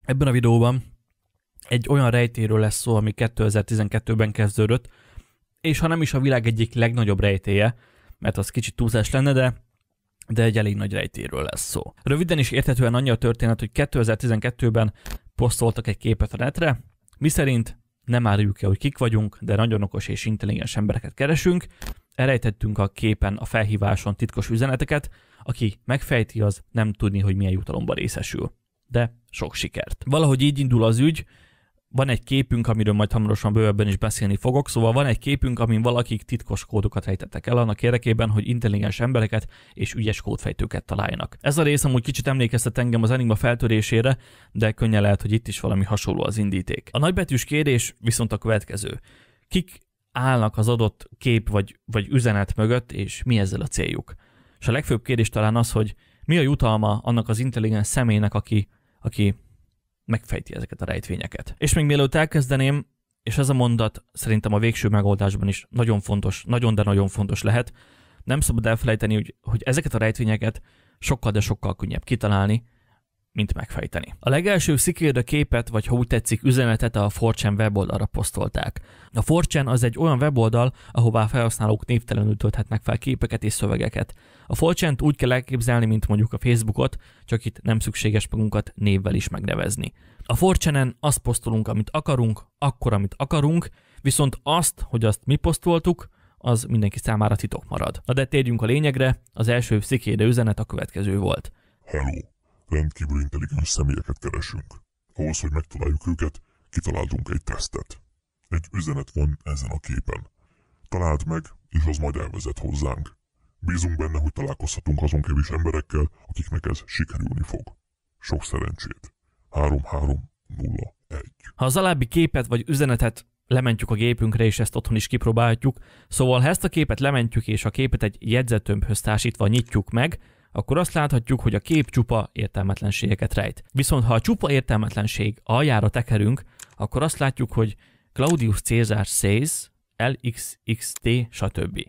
Ebben a videóban egy olyan rejtélyről lesz szó, ami 2012-ben kezdődött, és ha nem is a világ egyik legnagyobb rejtélye, mert az kicsit túlzás lenne, de egy elég nagy rejtélyről lesz szó. Röviden is érthetően annyi a történet, hogy 2012-ben posztoltak egy képet a netre, miszerint nem áruljuk el, hogy kik vagyunk, de nagyon okos és intelligens embereket keresünk. Elrejtettünk a képen, a felhíváson titkos üzeneteket, aki megfejti, az nem tudni, hogy milyen jutalomban részesül. De sok sikert. Valahogy így indul az ügy, van egy képünk, amiről majd hamarosan bővebben is beszélni fogok, szóval van egy képünk, amin valakik titkos kódokat rejtettek el annak érdekében, hogy intelligens embereket és ügyes kódfejtőket találjanak. Ez a rész amúgy kicsit emlékeztet engem az Enigma feltörésére, de könnyen lehet, hogy itt is valami hasonló az indíték. A nagybetűs kérdés viszont a következő. Kik állnak az adott kép vagy üzenet mögött, és mi ezzel a céljuk? És a legfőbb kérdés talán az, hogy mi a jutalma annak az intelligens személynek, aki megfejti ezeket a rejtvényeket. És még mielőtt elkezdeném, és ez a mondat szerintem a végső megoldásban is nagyon fontos, nagyon fontos lehet, nem szabad elfelejteni, hogy ezeket a rejtvényeket sokkal, de sokkal könnyebb kitalálni, mint megfejteni. A legelső Szikérde képet, vagy ha úgy tetszik, üzenetet a 4chan weboldalra posztolták. A 4chan az egy olyan weboldal, ahová felhasználók névtelenül tölthetnek fel képeket és szövegeket. A 4chant úgy kell elképzelni, mint mondjuk a Facebookot, csak itt nem szükséges magunkat névvel is megnevezni. A 4chanen azt posztolunk, amit akarunk, akkor, amit akarunk, viszont hogy azt mi posztoltuk, az mindenki számára titok marad. Na de térjünk a lényegre, az első Szikérde üzenet a következő volt. Hello! Rendkívül intelligens személyeket keresünk. Ahhoz, hogy megtaláljuk őket, kitaláltunk egy tesztet. Egy üzenet van ezen a képen. Találd meg, és az majd elvezet hozzánk. Bízunk benne, hogy találkozhatunk azon kevés emberekkel, akiknek ez sikerülni fog. Sok szerencsét. 3301. Ha az alábbi képet vagy üzenetet lementjük a gépünkre, és ezt otthon is kipróbálhatjuk, szóval ha ezt a képet lementjük, és a képet egy jegyzettömbhöz társítva nyitjuk meg, akkor azt láthatjuk, hogy a kép csupa értelmetlenségeket rejt. Viszont ha a csupa értelmetlenség aljára tekerünk, akkor azt látjuk, hogy Claudius Caesar says, LXXT, stb.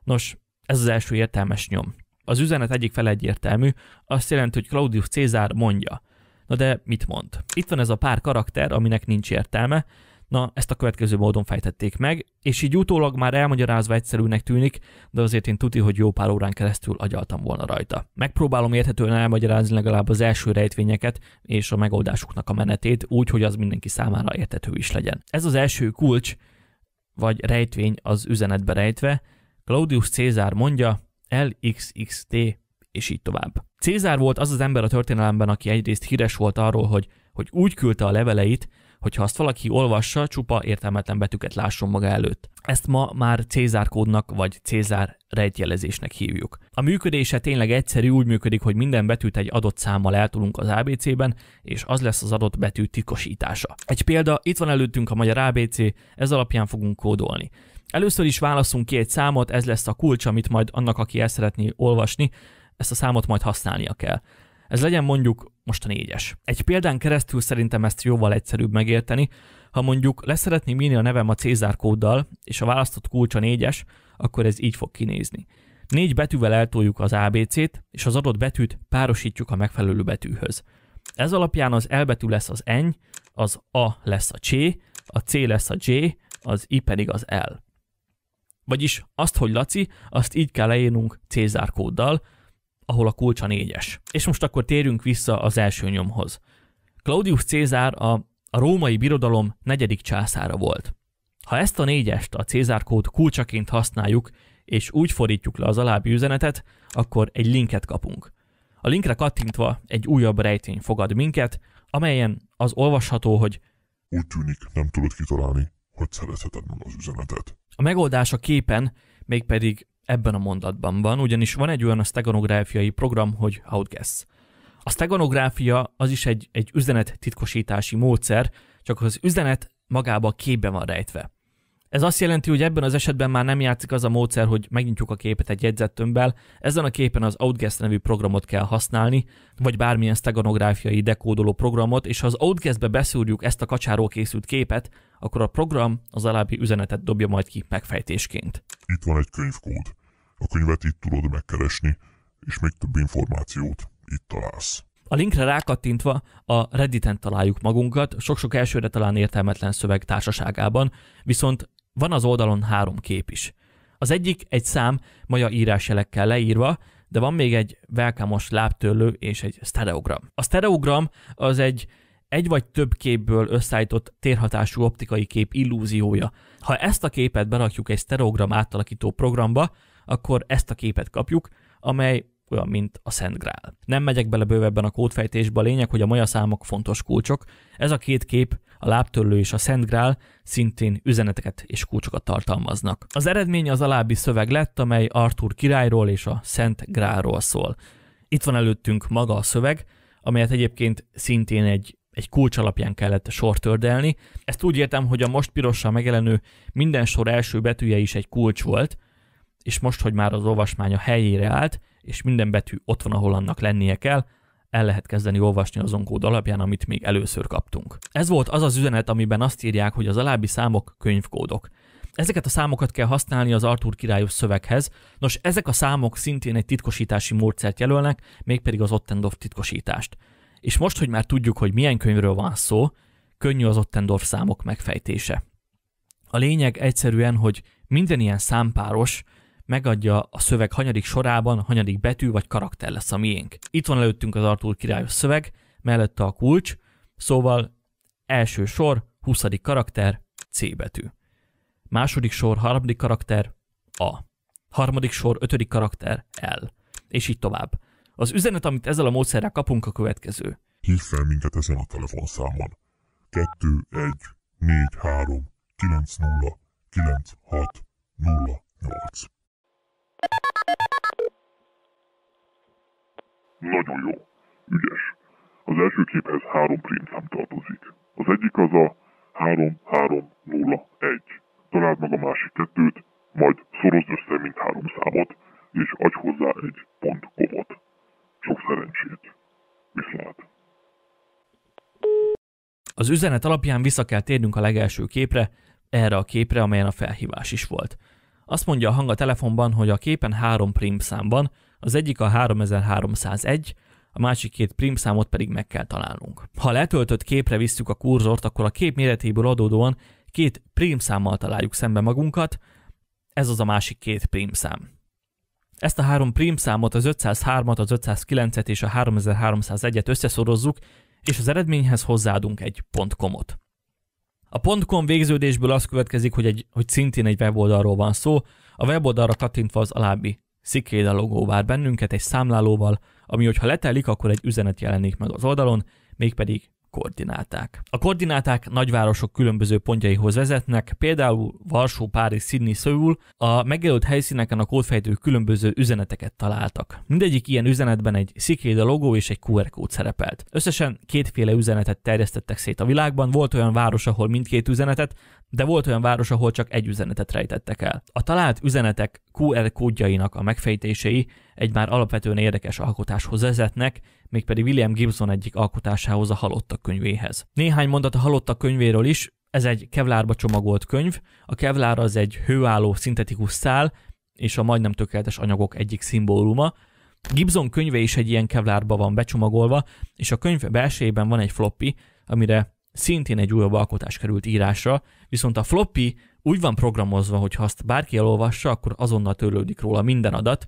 Nos, ez az első értelmes nyom. Az üzenet egyik fele egyértelmű, azt jelenti, hogy Claudius Caesar mondja. Na de mit mond? Itt van ez a pár karakter, aminek nincs értelme. Na, ezt a következő módon fejtették meg, és így utólag már elmagyarázva egyszerűnek tűnik, de azért én tuti, hogy jó pár órán keresztül agyaltam volna rajta. Megpróbálom érthetően elmagyarázni legalább az első rejtvényeket és a megoldásuknak a menetét, úgy, hogy az mindenki számára érthető is legyen. Ez az első kulcs, vagy rejtvény az üzenetbe rejtve, Claudius Caesar mondja, LXXT, és így tovább. Cézár volt az az ember a történelemben, aki egyrészt híres volt arról, hogy úgy küldte a leveleit, hogyha azt valaki olvassa, csupa értelmetlen betűket lásson maga előtt. Ezt ma már Cézár kódnak vagy Cézár rejtjelezésnek hívjuk. A működése tényleg egyszerű, úgy működik, hogy minden betűt egy adott számmal eltolunk az ABC-ben, és az lesz az adott betű titkosítása. Egy példa, itt van előttünk a magyar ABC, ez alapján fogunk kódolni. Először is válaszunk ki egy számot, ez lesz a kulcs, amit majd annak, aki el szeretné olvasni, ezt a számot majd használnia kell. Ez legyen mondjuk most a 4-es. Egy példán keresztül szerintem ezt jóval egyszerűbb megérteni. Ha mondjuk leszeretném írni a nevem a Cézár kóddal, és a választott kulcs a 4-es, akkor ez így fog kinézni. 4 betűvel eltoljuk az ABC-t, és az adott betűt párosítjuk a megfelelő betűhöz. Ez alapján az L betű lesz az N, az A lesz a C, a C lesz a J, az I pedig az L. Vagyis azt, hogy Laci, azt így kell leírnunk Cézár kóddal, ahol a kulcs a 4-es. És most akkor térjünk vissza az első nyomhoz. Claudius Caesar a római birodalom 4. császára volt. Ha ezt a 4-est a Cézár kód kulcsaként használjuk, és úgy fordítjuk le az alábbi üzenetet, akkor egy linket kapunk. A linkre kattintva egy újabb rejtény fogad minket, amelyen az olvasható, hogy úgy tűnik, nem tudod kitalálni, hogy szeretheted meg az üzenetet. A megoldás a képen, mégpedig ebben a mondatban van, ugyanis van egy olyan steganográfiai program, hogy Outguess. A steganográfia az is egy üzenet titkosítási módszer, csak az üzenet magába a képben van rejtve. Ez azt jelenti, hogy ebben az esetben már nem játszik az a módszer, hogy megnyitjuk a képet egy jegyzettömbbel, ezen a képen az Outguess nevű programot kell használni, vagy bármilyen steganográfiai dekódoló programot, és ha az Outguess-be beszúrjuk ezt a kacsáról készült képet, akkor a program az alábbi üzenetet dobja majd ki megfejtésként. Itt van egy könyvkód. A könyvet itt tudod megkeresni, és még több információt itt találsz. A linkre rákattintva a Redditen találjuk magunkat, sok-sok elsőre talán értelmetlen szöveg társaságában, viszont van az oldalon 3 kép is. Az egyik egy szám maja írásjelekkel leírva, de van még egy welcome-os lábtörlő és egy sztereogram. A sztereogram az egy vagy több képből összeállított térhatású optikai kép illúziója. Ha ezt a képet berakjuk egy sztereogram átalakító programba, akkor ezt a képet kapjuk, amely olyan, mint a Szent Grál. Nem megyek bele bővebben a kódfejtésbe, a lényeg, hogy a maja számok fontos kulcsok. Ez a 2 kép, a lábtörlő és a Szent Grál szintén üzeneteket és kulcsokat tartalmaznak. Az eredmény az alábbi szöveg lett, amely Arthur királyról és a Szent Grálról szól. Itt van előttünk maga a szöveg, amelyet egyébként szintén egy kulcs alapján kellett sortördelni. Ezt úgy értem, hogy a most pirossal megjelenő minden sor első betűje is egy kulcs volt, és most, hogy már az olvasmány a helyére állt, és minden betű ott van, ahol annak lennie kell, el lehet kezdeni olvasni azon kód alapján, amit még először kaptunk. Ez volt az az üzenet, amiben azt írják, hogy az alábbi számok könyvkódok. Ezeket a számokat kell használni az Arthur királyos szöveghez. Nos, ezek a számok szintén egy titkosítási módszert jelölnek, mégpedig az Ottendorf titkosítást. És most, hogy már tudjuk, hogy milyen könyvről van szó, könnyű az Ottendorf számok megfejtése. A lényeg egyszerűen, hogy minden ilyen számpáros megadja a szöveg hanyadik sorában, hanyadik betű vagy karakter lesz a miénk. Itt van előttünk az Arthur királyos szöveg, mellette a kulcs, szóval első sor, 20. karakter, C betű. Második sor, 3. karakter, A. Harmadik sor, 5. karakter, L. És így tovább. Az üzenet, amit ezzel a módszerrel kapunk, a következő. Hívd fel minket ezen a telefonszámon. 2 1 4 3 9 0 9 6 0 8. Nagyon jó. Ügyes. Az első képhez 3 prímszám tartozik. Az egyik az a 3 3 0 1. Találd meg a másik 2-t, majd szorozd össze mint 3 számot, és adj hozzá egy .com-ot. Sok szerencsét. Viszlát. Az üzenet alapján vissza kell térnünk a legelső képre, erre a képre, amelyen a felhívás is volt. Azt mondja a hang a telefonban, hogy a képen 3 prímszám van, az egyik a 3301, a másik 2 prímszámot pedig meg kell találnunk. Ha letöltött képre visszük a kurzort, akkor a kép méretéből adódóan 2 prímszámmal találjuk szembe magunkat, ez az a másik 2 prímszám. Ezt a 3 prímszámot, az 503-at, az 509-et és a 3301-et összeszorozzuk, és az eredményhez hozzáadunk egy .com-ot. A .com végződésből az következik, hogy szintén egy weboldalról van szó, a weboldalra kattintva az alábbi Cicada logó vár bennünket egy számlálóval, ami hogyha letelik, akkor egy üzenet jelenik meg az oldalon, mégpedig koordináták. A koordináták nagyvárosok különböző pontjaihoz vezetnek, például Varsó, Párizs, Sydney, Szöul. A megjelölt helyszíneken a kódfejtők különböző üzeneteket találtak. Mindegyik ilyen üzenetben egy Cicada logó és egy QR kód szerepelt. Összesen 2 üzenetet terjesztettek szét a világban, volt olyan város, ahol mindkét üzenetet, de volt olyan város, ahol csak egy üzenetet rejtettek el. A talált üzenetek QR kódjainak a megfejtései egy már alapvetően érdekes alkotáshoz vezetnek, mégpedig William Gibson egyik alkotásához, a Halottak könyvéhez. Néhány mondat a Halottak könyvéről is, ez egy kevlárba csomagolt könyv, a kevlár az egy hőálló szintetikus szál, és a majdnem tökéletes anyagok egyik szimbóluma. Gibson könyve is egy ilyen kevlárba van becsomagolva, és a könyv belsejében van egy floppy, amire szintén egy újabb alkotás került írásra, viszont a floppy úgy van programozva, hogy ha azt bárki elolvassa, akkor azonnal törlődik róla minden adat,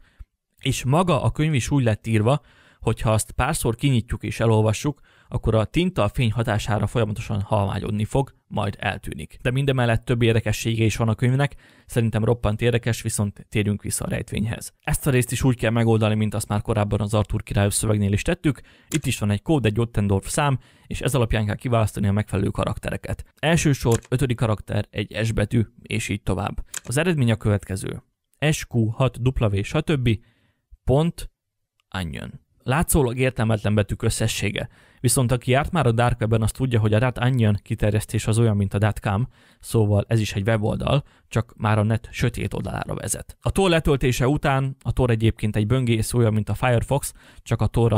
és maga a könyv is úgy lett írva, hogy ha azt párszor kinyitjuk és elolvassuk, akkor a tinta a fény hatására folyamatosan halványodni fog, majd eltűnik. De mindemellett több érdekessége is van a könyvnek, szerintem roppant érdekes, viszont térjünk vissza a rejtvényhez. Ezt a részt is úgy kell megoldani, mint azt már korábban az Arthur királyos szövegnél is tettük. Itt is van egy kód, egy Ottendorf szám, és ez alapján kell kiválasztani a megfelelő karaktereket. Első sor, 5. karakter, egy S betű, és így tovább. Az eredmény a következő. SQ6W stb. .onion. Látszólag értelmetlen betűk összessége, viszont aki járt már a Dark Webben, azt tudja, hogy a .onion kiterjesztés az olyan, mint a .com, szóval ez is egy weboldal, csak már a net sötét oldalára vezet. A Tor letöltése után, a Tor egyébként egy böngész olyan, mint a Firefox, csak a Tor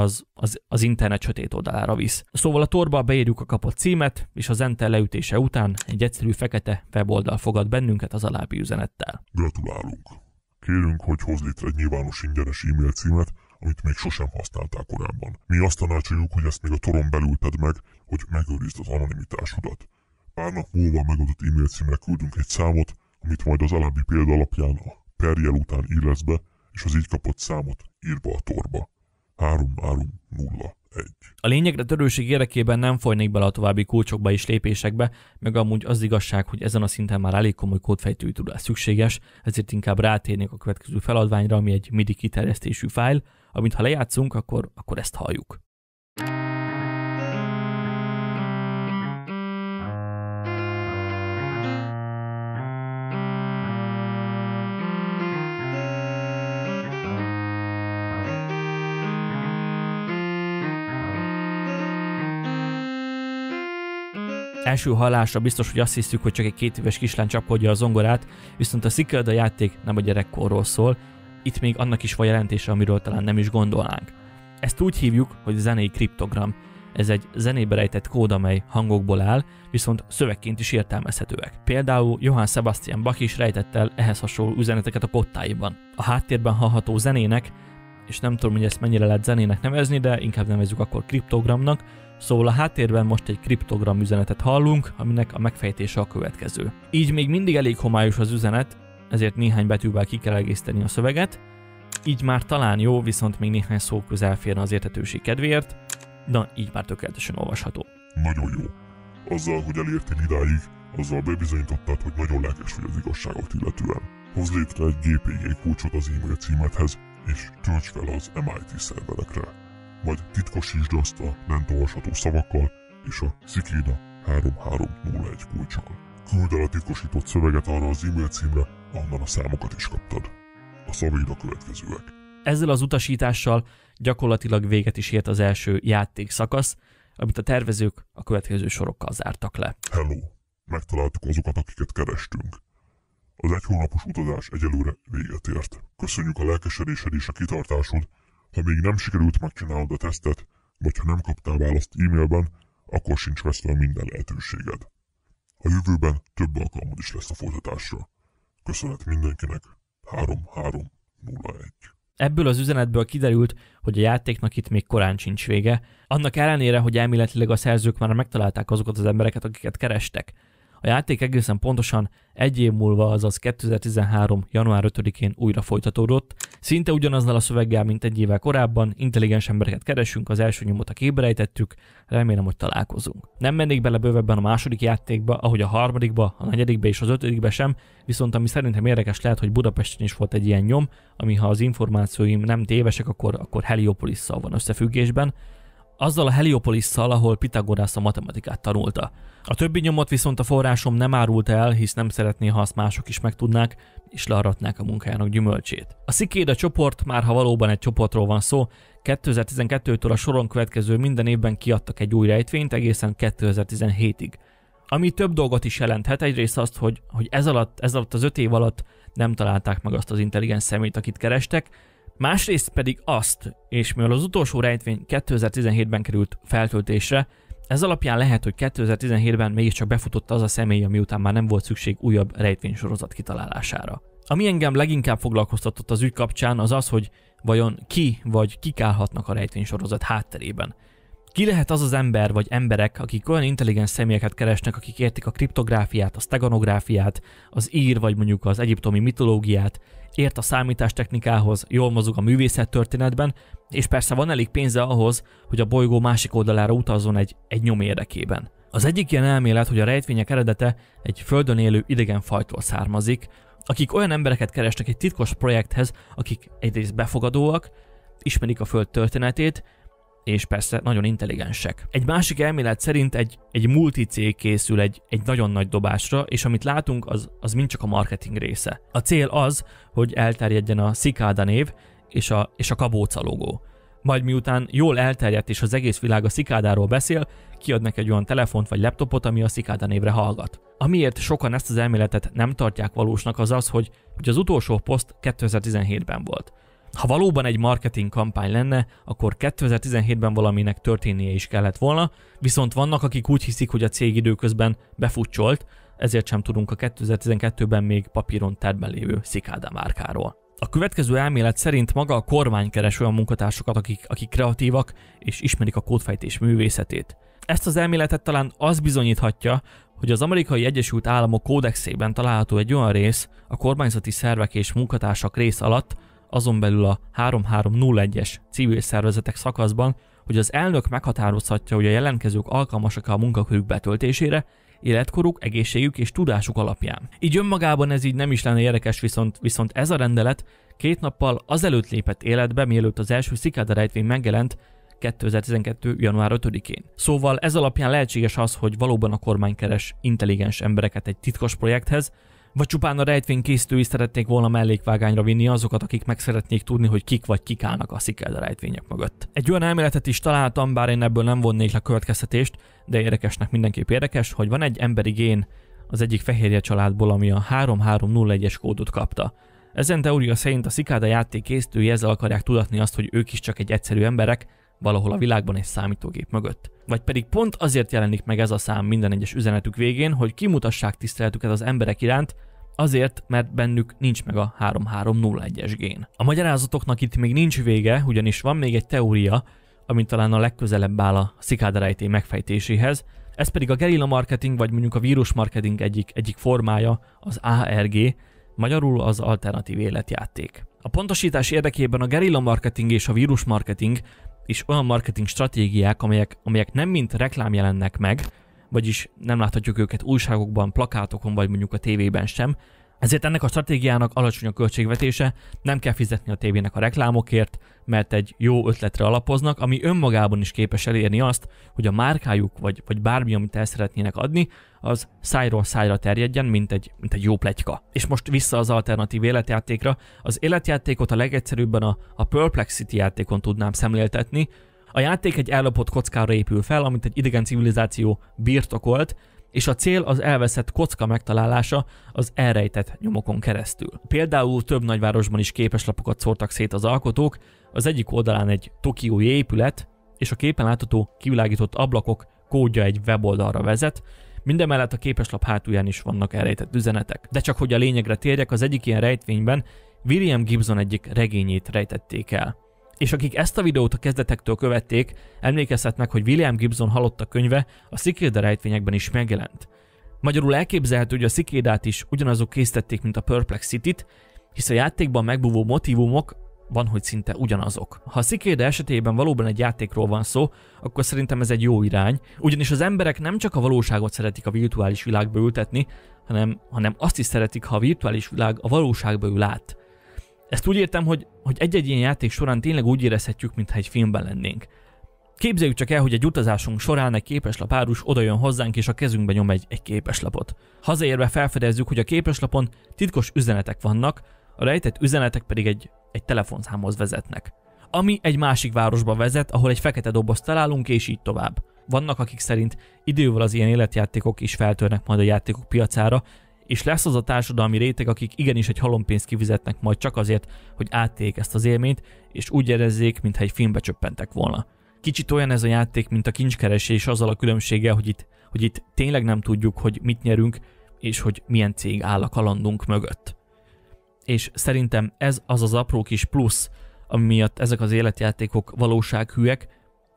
az internet sötét oldalára visz. Szóval a Torba beírjuk a kapott címet, és az Enter leütése után egy egyszerű fekete weboldal fogad bennünket az alábbi üzenettel. Gratulálunk! Kérünk, hogy hozz létre egy nyilvános ingyenes e-mail címet, amit még sosem használtál korábban. Mi azt tanácsoljuk, hogy ezt még a toron belül tedd meg, hogy megőrizd az anonimitásodat. Pár nap múlva megadott e-mail címre küldünk egy számot, amit majd az alábbi példa alapján a perjel után írsz be, és az így kapott számot írd be a torba. 3301. A lényegre törőség érdekében nem folynék bele a további kulcsokba és lépésekbe, meg amúgy az igazság, hogy ezen a szinten már elég komoly kódfejtői tudás szükséges, ezért inkább rátérnék a következő feladványra, ami egy MIDI kiterjesztésű fájl, amit ha lejátszunk, akkor ezt halljuk. Első hallásra biztos, hogy azt hiszük, hogy csak egy 2 éves kislány csapkodja a zongorát, viszont a Cicada játék nem a gyerekkorról szól, itt még annak is van jelentése, amiről talán nem is gondolnánk. Ezt úgy hívjuk, hogy zenei kriptogram. Ez egy zenébe rejtett kód, amely hangokból áll, viszont szövegként is értelmezhetőek. Például Johann Sebastian Bach is rejtett el ehhez hasonló üzeneteket a kottáiban. A háttérben hallható zenének, és nem tudom, hogy ezt mennyire lehet zenének nevezni, de inkább nevezzük akkor kriptogramnak, szóval a háttérben most egy kriptogram üzenetet hallunk, aminek a megfejtése a következő. Így még mindig elég homályos az üzenet, ezért néhány betűvel ki kell egészíteni a szöveget, így már talán jó, viszont még néhány szó közel férne az érthetőség kedvéért, de így már tökéletesen olvasható. Nagyon jó. Azzal, hogy elértél idáig, azzal bebizonyítottad, hogy nagyon lelkes vagy az igazságot illetően. Hozz létre egy GPG kulcsot az e-mail címedhez, és tölts fel az MIT szerverekre. Majd titkosítsd azt a lent olvasható szavakkal és a Cicada 3301 kulccsal. Küld el a titkosított szöveget arra az e-mail címre, ahonnan a számokat is kaptad. A szavaid a következőek. Ezzel az utasítással gyakorlatilag véget is ért az első játékszakasz, amit a tervezők a következő sorokkal zártak le. Hello! Megtaláltuk azokat, akiket kerestünk. Az 1 hónapos utazás egyelőre véget ért. Köszönjük a lelkesedésed és a kitartásod. Ha még nem sikerült megcsinálnod a tesztet, vagy ha nem kaptál választ e-mailben, akkor sincs veszve minden lehetőséged. A jövőben több alkalmad is lesz a folytatásra. Köszönet mindenkinek. 3301. Ebből az üzenetből kiderült, hogy a játéknak itt még korán sincs vége, annak ellenére, hogy elméletileg a szerzők már megtalálták azokat az embereket, akiket kerestek. A játék egészen pontosan 1 év múlva, azaz 2013. január 5-én újra folytatódott, szinte ugyanazzal a szöveggel, mint 1 évvel korábban, intelligens embereket keresünk, az első nyomot a képbe rejtettük, remélem, hogy találkozunk. Nem mennék bele bővebben a második játékba, ahogy a harmadikba, a negyedikbe és az 5-be sem, viszont ami szerintem érdekes lehet, hogy Budapesten is volt egy ilyen nyom, ami ha az információim nem tévesek, akkor Heliopolisszal van összefüggésben, azzal a Heliopolisszal, ahol Pitagorász a matematikát tanulta. A többi nyomot viszont a forrásom nem árult el, hisz nem szeretné, ha azt mások is megtudnák, és learatnák a munkájának gyümölcsét. A Cicada csoport, már ha valóban egy csoportról van szó, 2012-től a soron következő minden évben kiadtak egy új rejtvényt egészen 2017-ig. Ami több dolgot is jelenthet, egyrészt azt, hogy ez alatt az 5 év alatt nem találták meg azt az intelligens személyt, akit kerestek, másrészt pedig azt, és mivel az utolsó rejtvény 2017-ben került feltöltésre, ez alapján lehet, hogy 2017-ben mégiscsak befutott az a személy, ami után már nem volt szükség újabb rejtvénysorozat kitalálására. Ami engem leginkább foglalkoztatott az ügy kapcsán, az az, hogy vajon ki vagy kik állhatnak a rejtvénysorozat hátterében. Ki lehet az az ember vagy emberek, akik olyan intelligens személyeket keresnek, akik értik a kriptográfiát, a steganográfiát, az ír vagy mondjuk az egyiptomi mitológiát, ért a számítástechnikához, jól mozog a művészettörténetben, és persze van elég pénze ahhoz, hogy a bolygó másik oldalára utazzon egy nyom érdekében. Az egyik ilyen elmélet, hogy a rejtvények eredete egy földön élő idegen fajtól származik, akik olyan embereket keresnek egy titkos projekthez, akik egyrészt befogadóak, ismerik a föld történetét, és persze nagyon intelligensek. Egy másik elmélet szerint egy multicég készül egy nagyon nagy dobásra, és amit látunk, az mind csak a marketing része. A cél az, hogy elterjedjen a Cicada név és a kabóca logó. Majd miután jól elterjedt és az egész világ a Cicadáról beszél, kiadnak egy olyan telefont vagy laptopot, ami a Cicada névre hallgat. Amiért sokan ezt az elméletet nem tartják valósnak, az az, hogy az utolsó poszt 2017-ben volt. Ha valóban egy marketing kampány lenne, akkor 2017-ben valaminek történnie is kellett volna, viszont vannak, akik úgy hiszik, hogy a cég időközben befutcsolt, ezért sem tudunk a 2012-ben még papíron tervben lévő Cicada márkáról. A következő elmélet szerint maga a kormány keres olyan munkatársakat, akik kreatívak és ismerik a kódfejtés művészetét. Ezt az elméletet talán az bizonyíthatja, hogy az Amerikai Egyesült Államok kódexében található egy olyan rész a kormányzati szervek és munkatársak rész alatt, azon belül a 3301-es civil szervezetek szakaszban, hogy az elnök meghatározhatja, hogy a jelentkezők alkalmasak a munkakörük betöltésére, életkoruk, egészségük és tudásuk alapján. Így önmagában ez így nem is lenne érdekes, viszont ez a rendelet 2 nappal azelőtt lépett életbe, mielőtt az első Cicada rejtvény megjelent 2012. január 5-én. Szóval ez alapján lehetséges az, hogy valóban a kormány keres intelligens embereket egy titkos projekthez, vagy csupán a rejtvény készítői szeretnék volna mellékvágányra vinni azokat, akik meg szeretnék tudni, hogy kik állnak a Cicada rejtvények mögött. Egy olyan elméletet is találtam, bár én ebből nem vonnék le következtetést, de érdekesnek mindenképp érdekes, hogy van egy emberi gén az egyik fehérje családból, ami a 3301-es kódot kapta. Ezen teória szerint a Cicada játék készítői ezzel akarják tudatni azt, hogy ők is csak egy egyszerű emberek, valahol a világban egy számítógép mögött. Vagy pedig pont azért jelenik meg ez a szám minden egyes üzenetük végén, hogy kimutassák tiszteletüket az emberek iránt, azért, mert bennük nincs meg a 3301-es gén. A magyarázatoknak itt még nincs vége, ugyanis van még egy teória, ami talán a legközelebb áll a Cicada rejtély megfejtéséhez, ez pedig a gerilla marketing, vagy mondjuk a vírus marketing egyik formája, az ARG, magyarul az alternatív életjáték. A pontosítás érdekében a gerilla marketing és a vírus marketing és olyan marketing stratégiák, amelyek nem mint reklám jelennek meg, vagyis nem láthatjuk őket újságokban, plakátokon vagy mondjuk a tévében sem, ezért ennek a stratégiának alacsony a költségvetése, nem kell fizetni a tévének a reklámokért, mert egy jó ötletre alapoznak, ami önmagában is képes elérni azt, hogy a márkájuk vagy bármi, amit el szeretnének adni, az szájról szájra terjedjen, mint egy jó pletyka. És most vissza az alternatív életjátékra. Az életjátékot a legegyszerűbben a Perplexity játékon tudnám szemléltetni. A játék egy ellopott kockára épül fel, amit egy idegen civilizáció birtokolt, és a cél az elveszett kocka megtalálása az elrejtett nyomokon keresztül. Például több nagyvárosban is képeslapokat szórtak szét az alkotók, az egyik oldalán egy tokiói épület, és a képen látható kivilágított ablakok kódja egy weboldalra vezet, mindemellett a képeslap hátulján is vannak elrejtett üzenetek. De csak hogy a lényegre térjek, az egyik ilyen rejtvényben William Gibson egyik regényét rejtették el. És akik ezt a videót a kezdetektől követték, emlékezhetnek, hogy William Gibson hallotta könyve a Cicada rejtvényekben is megjelent. Magyarul elképzelhető, hogy a Cicadát is ugyanazok készítették, mint a Perplexity-t, hisz a játékban megbúvó motívumok van, hogy szinte ugyanazok. Ha a Cicada esetében valóban egy játékról van szó, akkor szerintem ez egy jó irány, ugyanis az emberek nem csak a valóságot szeretik a virtuális világba ültetni, hanem azt is szeretik, ha a virtuális világ a valóságba ül át. Ezt úgy értem, hogy egy-egy ilyen játék során tényleg úgy érezhetjük, mintha egy filmben lennénk. Képzeljük csak el, hogy egy utazásunk során egy képeslapárus odajön hozzánk és a kezünkbe nyom egy képeslapot. Hazaérve felfedezzük, hogy a képeslapon titkos üzenetek vannak, a rejtett üzenetek pedig egy telefonszámhoz vezetnek. Ami egy másik városba vezet, ahol egy fekete dobozt találunk, és így tovább. Vannak, akik szerint idővel az ilyen életjátékok is feltörnek majd a játékok piacára, és lesz az a társadalmi réteg, akik igenis egy halompenzt kifizetnek majd csak azért, hogy áttéljék ezt az élményt, és úgy érezzék, mintha egy filmbe csöppentek volna. Kicsit olyan ez a játék, mint a kincskeresés, azzal a különbséggel, hogy itt tényleg nem tudjuk, hogy mit nyerünk, és hogy milyen cég áll a kalandunk mögött. És szerintem ez az az apró kis plusz, ami miatt ezek az életjátékok valósághűek,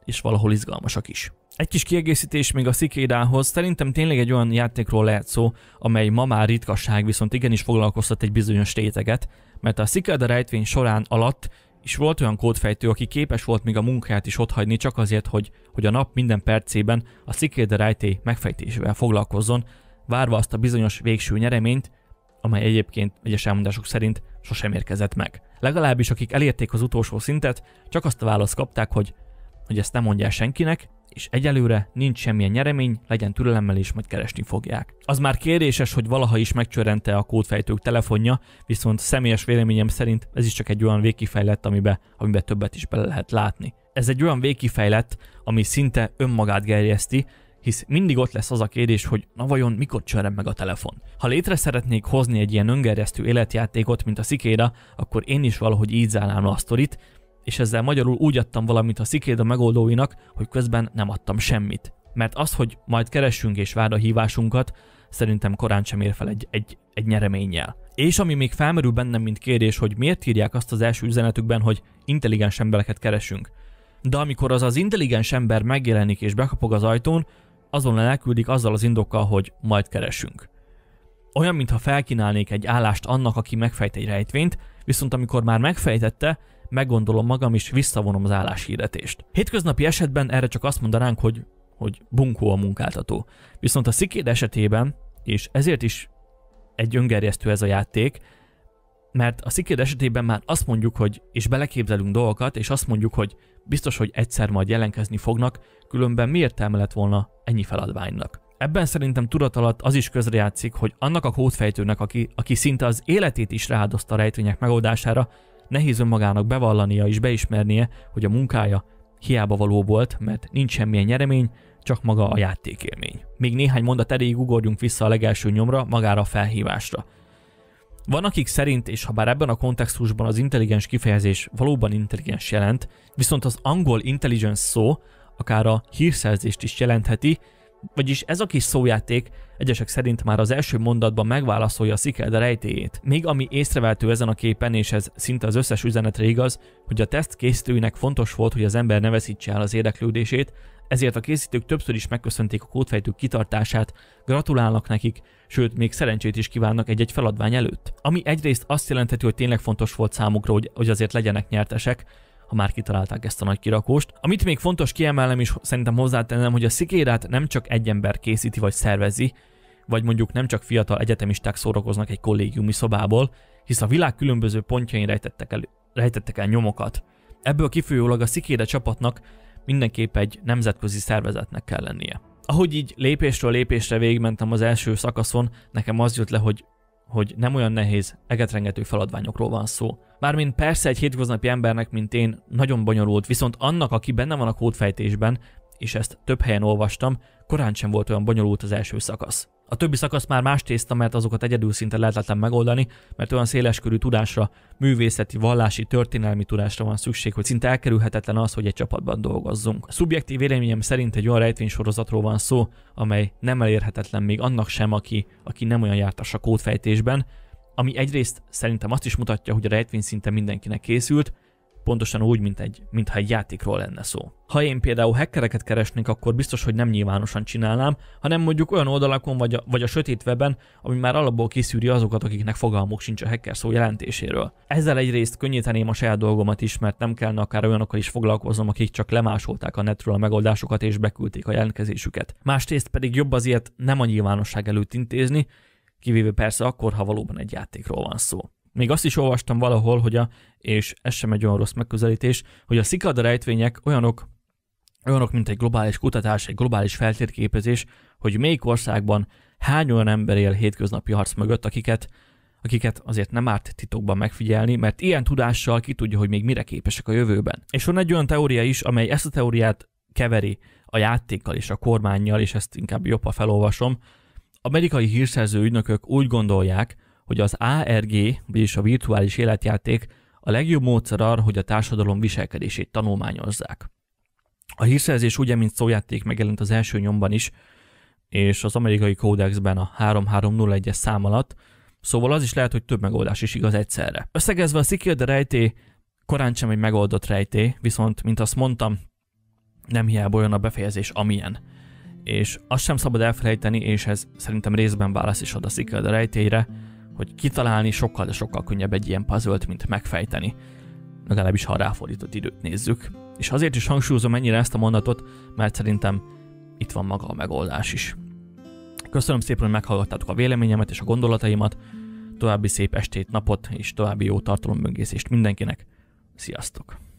és valahol izgalmasak is. Egy kis kiegészítés még a Cicadához, szerintem tényleg egy olyan játékról lehet szó, amely ma már ritkaság, viszont igenis foglalkoztat egy bizonyos réteget, mert a Cicada rejtvény során alatt is volt olyan kódfejtő, aki képes volt még a munkáját is otthagyni csak azért, hogy a nap minden percében a Cicada rejtély megfejtésével foglalkozzon, várva azt a bizonyos végső nyereményt, amely egyébként egyes elmondások szerint sosem érkezett meg. Legalábbis akik elérték az utolsó szintet, csak azt a választ kapták, hogy ezt nem mondják senkinek, és egyelőre nincs semmilyen nyeremény, legyen türelemmel és majd keresni fogják. Az már kérdéses, hogy valaha is megcsörrente a kódfejtők telefonja, viszont személyes véleményem szerint ez is csak egy olyan végkifejlett, amiben többet is bele lehet látni. Ez egy olyan végkifejlett, ami szinte önmagát gerjeszti, hisz mindig ott lesz az a kérdés, hogy na vajon mikor csörren meg a telefon. Ha létre szeretnék hozni egy ilyen öngerjesztő életjátékot, mint a Cicada, akkor én is valahogy így zárnám a sztorit, és ezzel magyarul úgy adtam valamit a Cicada megoldóinak, hogy közben nem adtam semmit. Mert az, hogy majd keressünk és várd a hívásunkat, szerintem korán sem ér fel egy nyereménnyel. És ami még felmerül bennem, mint kérdés, hogy miért írják azt az első üzenetükben, hogy intelligens embereket keresünk. De amikor az intelligens ember megjelenik és bekapog az ajtón, azonnal elküldik azzal az indokkal, hogy majd keresünk. Olyan, mintha felkínálnék egy állást annak, aki megfejt egy rejtvényt, viszont amikor már megfejtette, meggondolom magam és visszavonom az álláshirdetést. Hétköznapi esetben erre csak azt mondanánk, hogy bunkó a munkáltató. Viszont a Cicada esetében, és ezért is egy öngerjesztő ez a játék, mert a Cicada esetében már azt mondjuk, hogy és beleképzelünk dolgokat, és azt mondjuk, hogy biztos, hogy egyszer majd jelentkezni fognak, különben mi értelme lett volna ennyi feladványnak. Ebben szerintem tudat alatt az is közrejátszik, hogy annak a kódfejtőnek, aki szinte az életét is rááldozta a rejtvények megoldására, nehéz önmagának bevallania és beismernie, hogy a munkája hiába való volt, mert nincs semmilyen nyeremény, csak maga a játékélmény. Még néhány mondat erejéig ugorjunk vissza a legelső nyomra, magára a felhívásra. Van akik szerint, és ha bár ebben a kontextusban az intelligens kifejezés valóban intelligens jelent, viszont az angol intelligence szó akár a hírszerzést is jelentheti, vagyis ez a kis szójáték egyesek szerint már az első mondatban megválaszolja a Cicada rejtélyét. Még ami észrevehető ezen a képen, és ez szinte az összes üzenetre igaz, hogy a teszt készítőinek fontos volt, hogy az ember ne veszítse el az érdeklődését, ezért a készítők többször is megköszönték a kódfejtők kitartását, gratulálnak nekik, sőt még szerencsét is kívánnak egy-egy feladvány előtt. Ami egyrészt azt jelenteti, hogy tényleg fontos volt számukra, hogy azért legyenek nyertesek, ha már kitalálták ezt a nagy kirakóst. Amit még fontos kiemelnem és szerintem hozzátennem, hogy a Cicadát nem csak egy ember készíti vagy szervezi, vagy mondjuk nem csak fiatal egyetemisták szórakoznak egy kollégiumi szobából, hisz a világ különböző pontjain rejtettek el nyomokat. Ebből kifolyólag a Cicada csapatnak mindenképp egy nemzetközi szervezetnek kell lennie. Ahogy így lépésről lépésre végigmentem az első szakaszon, nekem az jött le, hogy nem olyan nehéz, egetrengető feladványokról van szó. Mármint persze egy hétköznapi embernek, mint én, nagyon bonyolult, viszont annak, aki benne van a kódfejtésben, és ezt több helyen olvastam, korán sem volt olyan bonyolult az első szakasz. A többi szakasz már más tészta, mert azokat egyedül szinte lehetetlen megoldani, mert olyan széleskörű tudásra, művészeti, vallási, történelmi tudásra van szükség, hogy szinte elkerülhetetlen az, hogy egy csapatban dolgozzunk. A szubjektív véleményem szerint egy olyan rejtvénysorozatról van szó, amely nem elérhetetlen még annak sem, aki nem olyan jártas a kódfejtésben, ami egyrészt szerintem azt is mutatja, hogy a rejtvény szinte mindenkinek készült, pontosan úgy, mintha egy játékról lenne szó. Ha én például hackereket keresnék, akkor biztos, hogy nem nyilvánosan csinálnám, hanem mondjuk olyan oldalakon vagy a sötét weben, ami már alapból kiszűri azokat, akiknek fogalmuk sincs a hacker szó jelentéséről. Ezzel egyrészt könnyíteném a saját dolgomat is, mert nem kellene akár olyanokkal is foglalkoznom, akik csak lemásolták a netről a megoldásokat és beküldték a jelentkezésüket. Másrészt pedig jobb az ilyet nem a nyilvánosság előtt intézni, kivéve persze akkor, ha valóban egy játékról van szó. Még azt is olvastam valahol, és ez sem egy olyan rossz megközelítés, hogy a Cicada rejtvények olyanok, mint egy globális kutatás, egy globális feltérképezés, hogy melyik országban hány olyan ember él hétköznapi harc mögött, akiket azért nem árt titokban megfigyelni, mert ilyen tudással ki tudja, hogy még mire képesek a jövőben. És van egy olyan teória is, amely ezt a teóriát keveri a játékkal és a kormánnyal, és ezt inkább jobb, ha felolvasom. Amerikai hírszerző ügynökök úgy gondolják, hogy az ARG, vagyis a virtuális életjáték a legjobb módszer arra, hogy a társadalom viselkedését tanulmányozzák. A hírszerzés ugye, mint szójáték megjelent az első nyomban is, és az amerikai kódexben a 3301-es szám alatt, szóval az is lehet, hogy több megoldás is igaz egyszerre. Összegezve a Cicada rejtély korán sem egy megoldott rejtély, viszont, mint azt mondtam, nem hiába olyan a befejezés, amilyen. És azt sem szabad elfelejteni, és ez szerintem részben válasz is ad a Cicada rejtélyre, hogy kitalálni sokkal, de sokkal könnyebb egy ilyen puzzle-t, mint megfejteni. Legalábbis, ha a ráfordított időt nézzük. És azért is hangsúlyozom ennyire ezt a mondatot, mert szerintem itt van maga a megoldás is. Köszönöm szépen, hogy meghallgattátok a véleményemet és a gondolataimat. További szép estét, napot és további jó tartalomböngészést mindenkinek. Sziasztok!